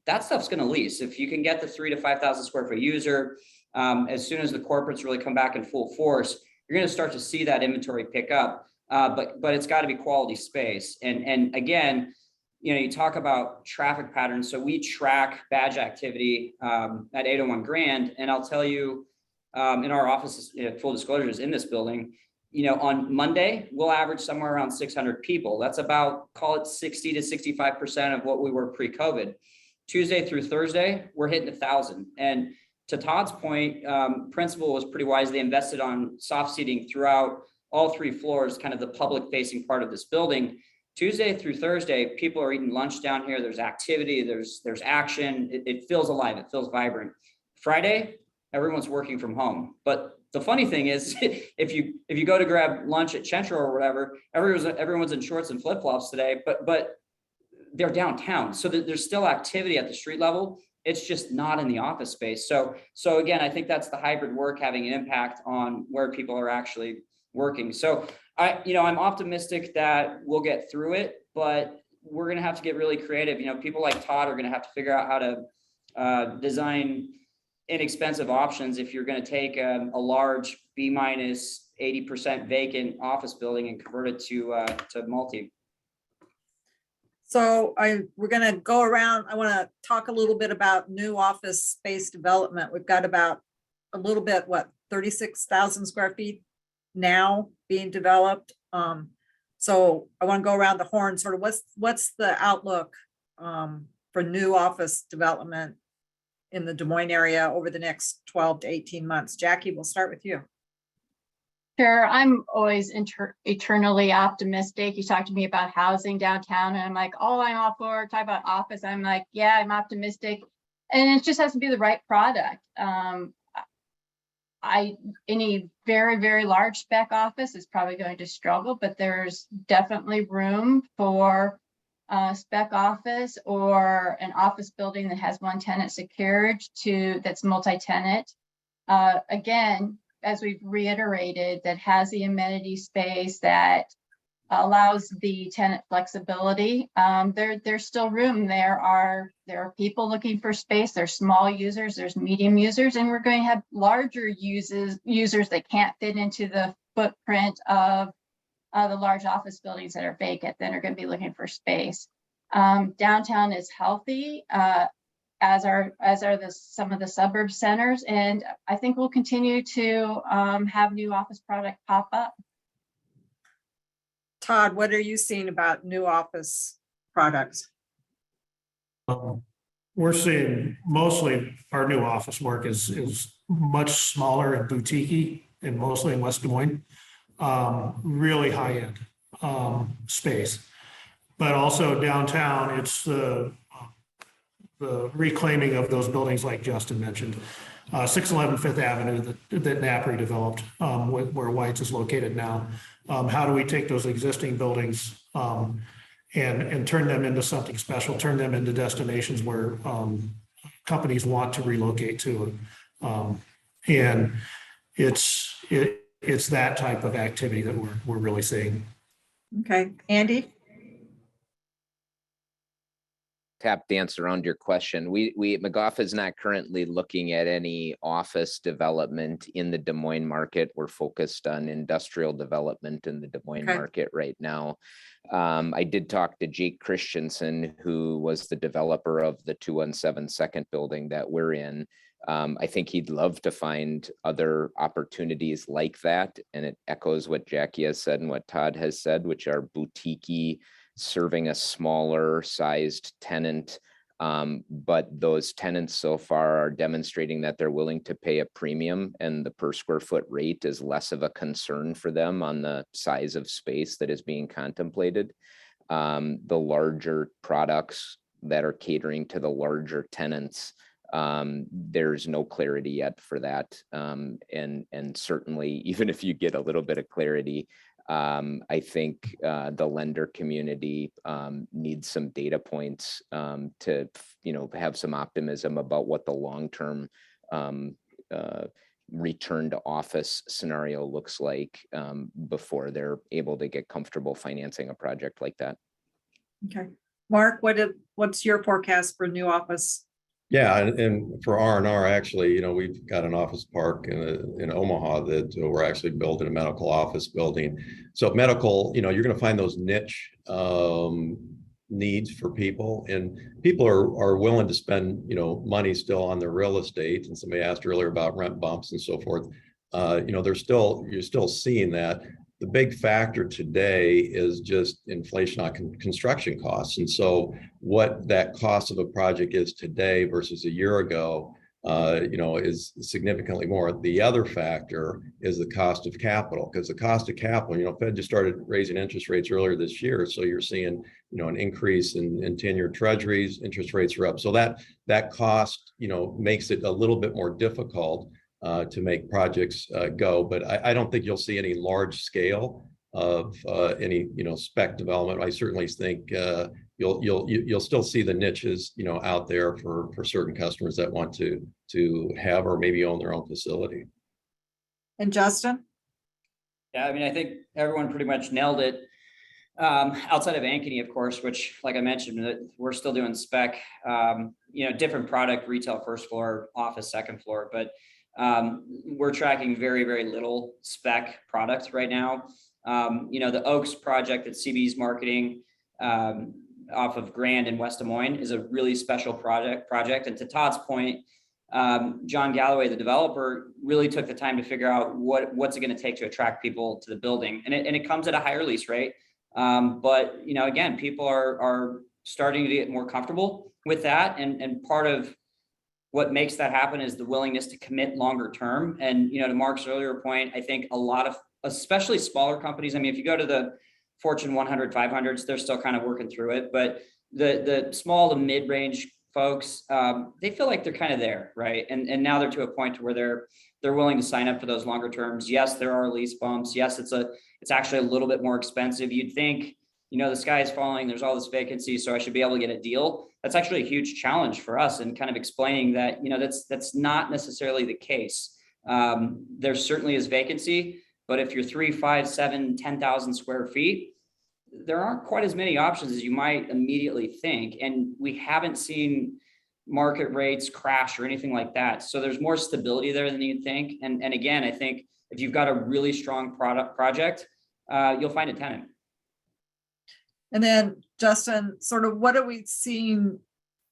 that stuff's going to lease. If you can get the 3,000 to 5,000 square foot user, as soon as the corporates really come back in full force, you're going to start to see that inventory pick up. But it's got to be quality space. And again, you talk about traffic patterns. So we track badge activity at 801 Grand, and I'll tell you, in our offices, full disclosures in this building, on Monday, we'll average somewhere around 600 people. That's about, call it 60 to 65% of what we were pre-COVID. Tuesday through Thursday, we're hitting 1,000. And to Todd's point, principal was pretty wise. They invested on soft seating throughout all 3 floors, kind of the public facing part of this building. Tuesday through Thursday, people are eating lunch down here. There's activity, there's action. It feels alive. It feels vibrant. Friday, everyone's working from home. But the funny thing is, if you go to grab lunch at Central or whatever, everyone's in shorts and flip-flops today, but they're downtown. So there's still activity at the street level. It's just not in the office space. So again, I think that's the hybrid work having an impact on where people are actually working. So I'm optimistic that we'll get through it, but we're going to have to get really creative. People like Todd are going to have to figure out how to design inexpensive options if you're going to take a large B- 80% vacant office building and convert it to multi. So we're going to go around. I want to talk a little bit about new office space development. We've got about a little bit, 36,000 square feet now being developed. So I want to go around the horn, sort of what's the outlook for new office development in the Des Moines area over the next 12 to 18 months. Jackie, we'll start with you. Sure, I'm always eternally optimistic. You talk to me about housing downtown and I'm like, oh, I'm all for talk about office. I'm like, yeah, I'm optimistic. And it just has to be the right product. Any very, very large spec office is probably going to struggle, but there's definitely room for spec office or an office building that has one tenant secured that's multi-tenant. Again, as we've reiterated, that has the amenity space that allows the tenant flexibility. There's still room. There are people looking for space. There's small users, there's medium users, and we're going to have larger users that can't fit into the footprint of the large office buildings that are vacant, that are going to be looking for space. Downtown is healthy, as are some of the suburb centers, and I think we'll continue to have new office product pop up. Todd, what are you seeing about new office products? we're seeing mostly our new office work is much smaller and boutique-y and mostly in West Des Moines. Really high-end space. But also downtown, it's the reclaiming of those buildings like Justin mentioned. 611 Fifth Avenue that NAPRE developed, where White's is located now. How do we take those existing buildings and turn them into something special, turn them into destinations where companies want to relocate to? And it's that type of activity that we're really seeing. Okay, Andy? Tap dance around your question. McGough is not currently looking at any office development in the Des Moines market. We're focused on industrial development in the Des Moines market right now. I did talk to Jake Christensen, who was the developer of the 217 Second building that we're in. I think he'd love to find other opportunities like that. And it echoes what Jackie has said and what Todd has said, which are boutique-y, serving a smaller sized tenant. But those tenants so far are demonstrating that they're willing to pay a premium, and the per square foot rate is less of a concern for them on the size of space that is being contemplated. The larger products that are catering to the larger tenants, there's no clarity yet for that. And certainly, even if you get a little bit of clarity, I think the lender community needs some data points to, have some optimism about what the long-term return to office scenario looks like before they're able to get comfortable financing a project like that. Okay, Mark, what's your forecast for new office? Yeah, and for R&R, actually, we've got an office park in Omaha that we're actually building a medical office building. So medical, you're going to find those niche needs for people, and people are willing to spend, money still on their real estate. And somebody asked earlier about rent bumps and so forth. You're still seeing that. The big factor today is just inflation on construction costs. And so what that cost of a project is today versus a year ago, is significantly more. The other factor is the cost of capital, because the cost of capital, Fed just started raising interest rates earlier this year. So you're seeing, an increase in 10-year treasuries, interest rates are up. So that cost, makes it a little bit more difficult to make projects go. But I don't think you'll see any large scale of any spec development. I certainly think you'll still see the niches out there for certain customers that want to have or maybe own their own facility. And Justin? Yeah, I think everyone pretty much nailed it. Outside of Ankeny, of course, which, like I mentioned, we're still doing spec, different product, retail first floor, office second floor, but we're tracking very, very little spec products right now. The Oaks project that CB's marketing off of Grand in West Des Moines is a really special project. And to Todd's point, John Galloway, the developer, really took the time to figure out what's it going to take to attract people to the building. And it comes at a higher lease rate. But, again, people are starting to get more comfortable with that. And part of what makes that happen is the willingness to commit longer term. And, to Mark's earlier point, I think a lot of, especially smaller companies, if you go to the Fortune 100, 500s, they're still kind of working through it. But the small to mid-range folks, they feel like they're kind of there, right? And now they're to a point where they're willing to sign up for those longer terms. Yes, there are lease bumps. Yes, it's actually a little bit more expensive. You'd think, the sky is falling, there's all this vacancy, so I should be able to get a deal. That's actually a huge challenge for us, and kind of explaining that, that's not necessarily the case. There certainly is vacancy, but if you're 3, 5, 7, 10,000 square feet, there aren't quite as many options as you might immediately think. And we haven't seen market rates crash or anything like that. So there's more stability there than you'd think. And again, I think if you've got a really strong project, you'll find a tenant. And then Justin, sort of what are we seeing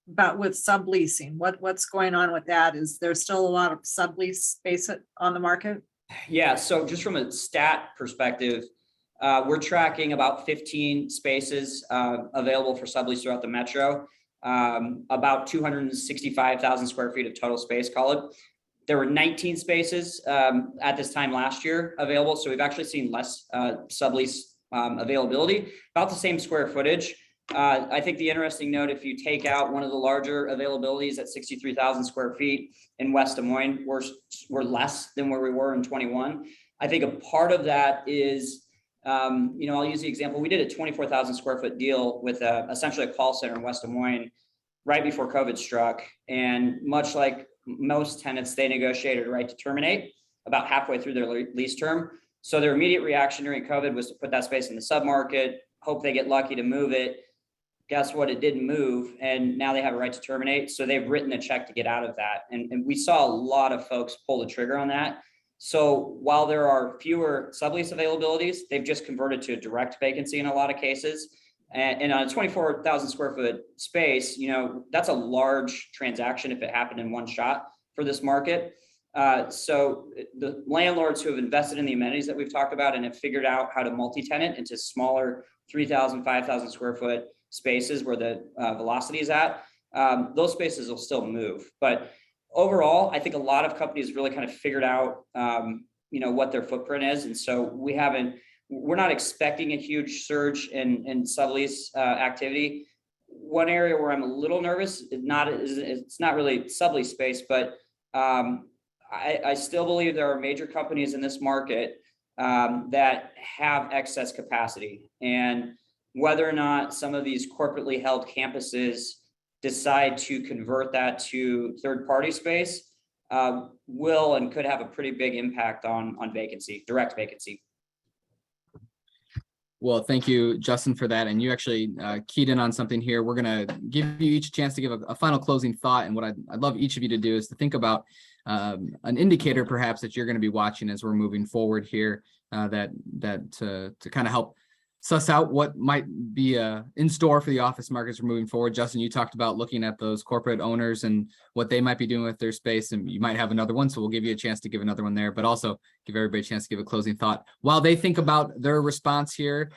about with subleasing? What's going on with that? Is there still a lot of sublease space on the market? Yeah, so just from a stat perspective, we're tracking about 15 spaces available for sublease throughout the metro. about 265,000 square feet of total space, call it. There were 19 spaces at this time last year available. So we've actually seen less sublease availability, about the same square footage. I think the interesting note, if you take out one of the larger availabilities at 63,000 square feet in West Des Moines, we're less than where we were in 21. I think a part of that is, I'll use the example. We did a 24,000 square foot deal with essentially a call center in West Des Moines right before COVID struck. And much like most tenants, they negotiated a right to terminate about halfway through their lease term. So their immediate reaction during COVID was to put that space in the submarket, hope they get lucky to move it. Guess what? It didn't move, and now they have a right to terminate. So they've written a check to get out of that. And we saw a lot of folks pull the trigger on that. So while there are fewer sublease availabilities, they've just converted to a direct vacancy in a lot of cases. And on a 24,000 square foot space, that's a large transaction if it happened in one shot for this market. So the landlords who have invested in the amenities that we've talked about and have figured out how to multi-tenant into smaller 3,000, 5,000 square foot spaces where the velocity is at, those spaces will still move. But overall, I think a lot of companies really kind of figured out, what their footprint is. And so we're not expecting a huge surge in sublease activity. One area where I'm a little nervous, it's not really sublease space, but I still believe there are major companies in this market that have excess capacity. And whether or not some of these corporately held campuses decide to convert that to third-party space will and could have a pretty big impact on vacancy, direct vacancy. Well, thank you, Justin, for that. And you actually keyed in on something here. We're going to give you each a chance to give a final closing thought. And what I'd love each of you to do is to think about an indicator perhaps that you're going to be watching as we're moving forward here to kind of help suss out what might be in store for the office markets we're moving forward. Justin, you talked about looking at those corporate owners and what they might be doing with their space, and you might have another one, so we'll give you a chance to give another one there, but also give everybody a chance to give a closing thought. While they think about their response here,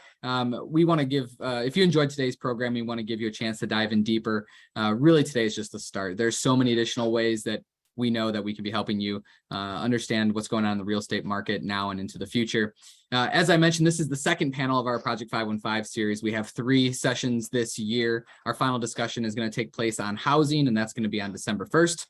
we want to give, if you enjoyed today's program, we want to give you a chance to dive in deeper. Really, today is just the start. There's so many additional ways that we know that we can be helping you understand what's going on in the real estate market now and into the future. As I mentioned, this is the second panel of our Project 515 series. We have 3 sessions this year. Our final discussion is going to take place on housing, and that's going to be on December 1st.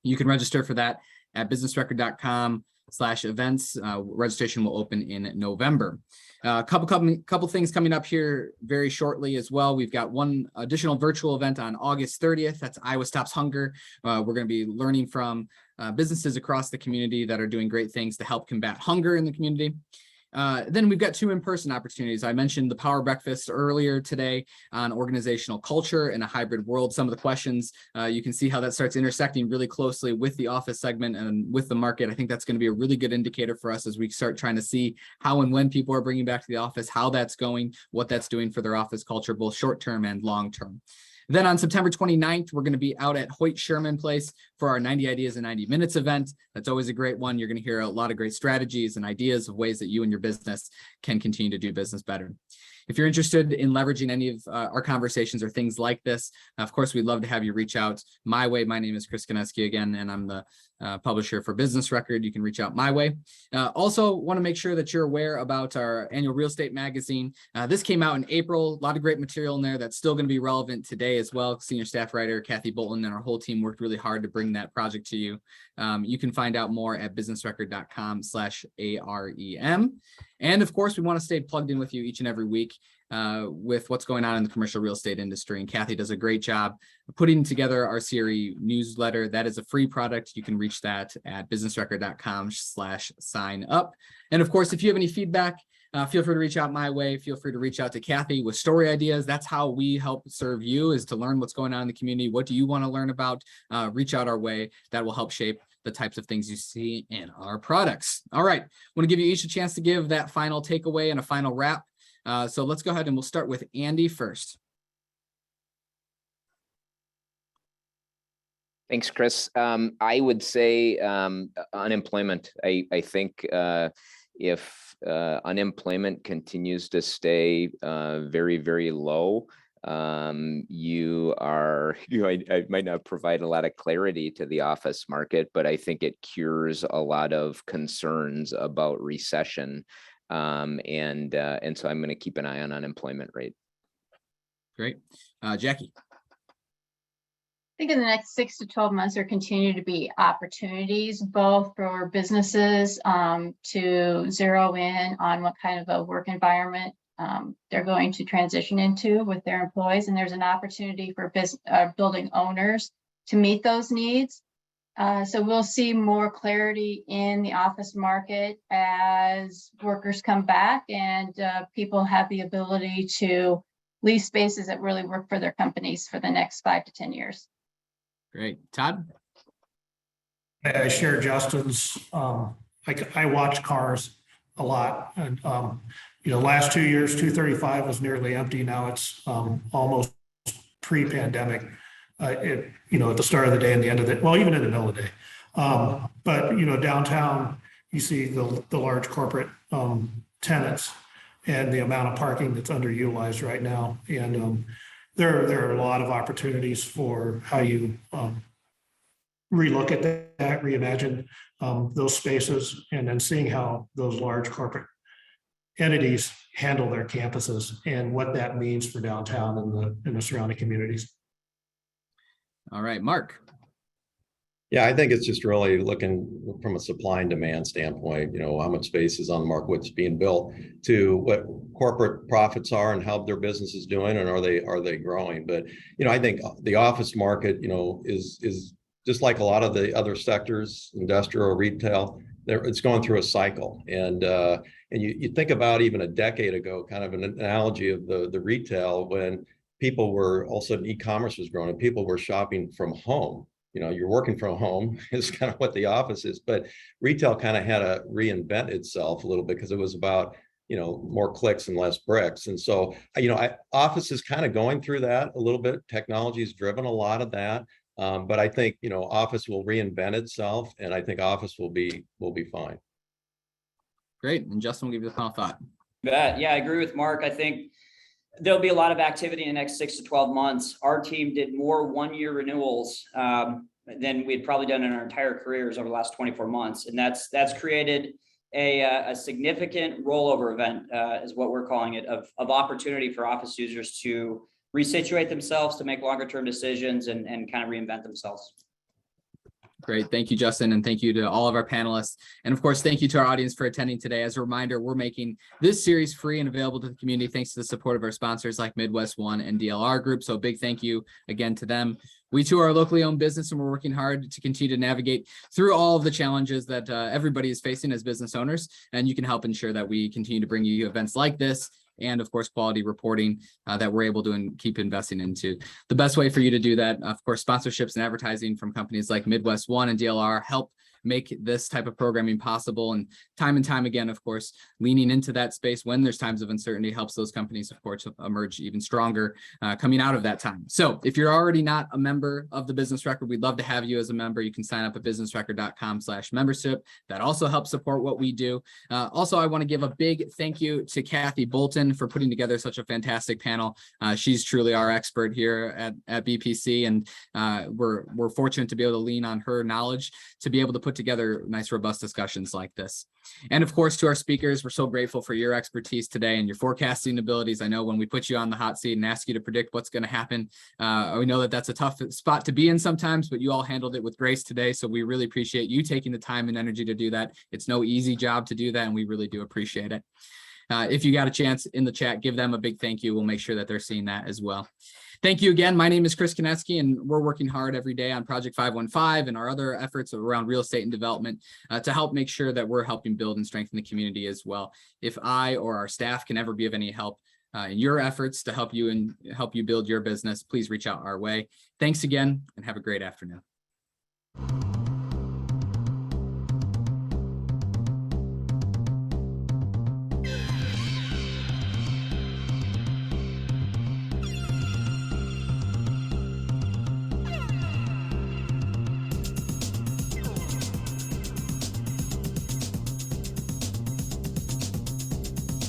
You can register for that at businessrecord.com/events. Registration will open in November. A couple things coming up here very shortly as well. We've got one additional virtual event on August 30th. That's Iowa Stops Hunger. We're going to be learning from businesses across the community that are doing great things to help combat hunger in the community. Then we've got 2 in-person opportunities. I mentioned the Power Breakfast earlier today on organizational culture in a hybrid world. Some of the questions, you can see how that starts intersecting really closely with the office segment and with the market. I think that's going to be a really good indicator for us as we start trying to see how and when people are bringing back to the office, how that's going, what that's doing for their office culture, both short-term and long-term. Then on September 29th, we're going to be out at Hoyt Sherman Place for our 90 Ideas in 90 Minutes event. That's always a great one. You're going to hear a lot of great strategies and ideas of ways that you and your business can continue to do business better. If you're interested in leveraging any of our conversations or things like this, of course, we'd love to have you reach out my way. My name is Chris Koneski again, and I'm the publisher for Business Record. You can reach out my way. Also want to make sure that you're aware about our annual real estate magazine. This came out in April, a lot of great material in there that's still going to be relevant today as well. Senior staff writer Kathy Bolton and our whole team worked really hard to bring that project to you. You can find out more at businessrecord.com/AREM. And of course, we want to stay plugged in with you each and every week with what's going on in the commercial real estate industry. And Kathy does a great job putting together our series newsletter. That is a free product. You can reach that at businessrecord.com/sign up. And of course, if you have any feedback, feel free to reach out my way. Feel free to reach out to Kathy with story ideas. That's how we help serve you, is to learn what's going on in the community. What do you want to learn about? Reach out our way. That will help shape the types of things you see in our products. All right. I want to give you each a chance to give that final takeaway and a final wrap. So let's go ahead and we'll start with Andy first. Thanks, Chris. I would say unemployment. I think if unemployment continues to stay very, very low, I might not provide a lot of clarity to the office market, but I think it cures a lot of concerns about recession. And so I'm going to keep an eye on unemployment rate. Great. Jackie. I think in the next 6 to 12 months, there continue to be opportunities both for businesses to zero in on what kind of a work environment they're going to transition into with their employees. And there's an opportunity for building owners to meet those needs. So we'll see more clarity in the office market as workers come back and people have the ability to lease spaces that really work for their companies for the next 5 to 10 years. Great. Todd? I share Justin's, I watch cars a lot, and last 2 years, 235 was nearly empty. Now it's almost pre-pandemic. At the start of the day and the end of the, well, even in the middle of the day. But downtown, you see the large corporate tenants and the amount of parking that's underutilized right now. And there are a lot of opportunities for how you relook at that, reimagine those spaces, and then seeing how those large corporate entities handle their campuses and what that means for downtown and the surrounding communities. All right, Mark. Yeah, I think it's just really looking from a supply and demand standpoint, how much space is on the market, what's being built, to what corporate profits are and how their business is doing, and are they growing. But I think the office market is just like a lot of the other sectors, industrial, retail, it's going through a cycle. And you think about even a decade ago, kind of an analogy of the retail, when people were, all of a sudden e-commerce was growing and people were shopping from home. You're working from home is kind of what the office is, but retail kind of had to reinvent itself a little bit because it was about, more clicks and less bricks. And so, office is kind of going through that a little bit. Technology has driven a lot of that. But I think, office will reinvent itself, and I think office will be fine. Great. And Justin will give you the final thought. Yeah, I agree with Mark. I think there'll be a lot of activity in the next 6 to 12 months. Our team did more one-year renewals than we'd probably done in our entire careers over the last 24 months. And that's created a significant rollover event, is what we're calling it, of opportunity for office users to resituate themselves, to make longer term decisions and kind of reinvent themselves. Great. Thank you, Justin. And thank you to all of our panelists. And of course, thank you to our audience for attending today. As a reminder, we're making this series free and available to the community thanks to the support of our sponsors like Midwest One and DLR Group. So a big thank you again to them. We too are a locally owned business, and we're working hard to continue to navigate through all of the challenges that everybody is facing as business owners. And you can help ensure that we continue to bring you events like this, and of course, quality reporting that we're able to keep investing into. The best way for you to do that, of course, sponsorships and advertising from companies like Midwest One and DLR help make this type of programming possible. And time again, of course, leaning into that space when there's times of uncertainty helps those companies, of course, emerge even stronger coming out of that time. So if you're already not a member of the Business Record, we'd love to have you as a member. You can sign up at businessrecord.com/membership. That also helps support what we do. Also, I want to give a big thank you to Kathy Bolton for putting together such a fantastic panel. She's truly our expert here at BPC, and we're fortunate to be able to lean on her knowledge to be able to put together nice, robust discussions like this. And of course, to our speakers, we're so grateful for your expertise today and your forecasting abilities. I know when we put you on the hot seat and ask you to predict what's going to happen, we know that that's a tough spot to be in sometimes, but you all handled it with grace today. So we really appreciate you taking the time and energy to do that. It's no easy job to do that, and we really do appreciate it. If you got a chance in the chat, give them a big thank you. We'll make sure that they're seeing that as well. Thank you again. My name is Chris Konetsky, and we're working hard every day on Project 515 and our other efforts around real estate and development to help make sure that we're helping build and strengthen the community as well. If I or our staff can ever be of any help in your efforts to help you build your business, please reach out our way. Thanks again, and have a great afternoon.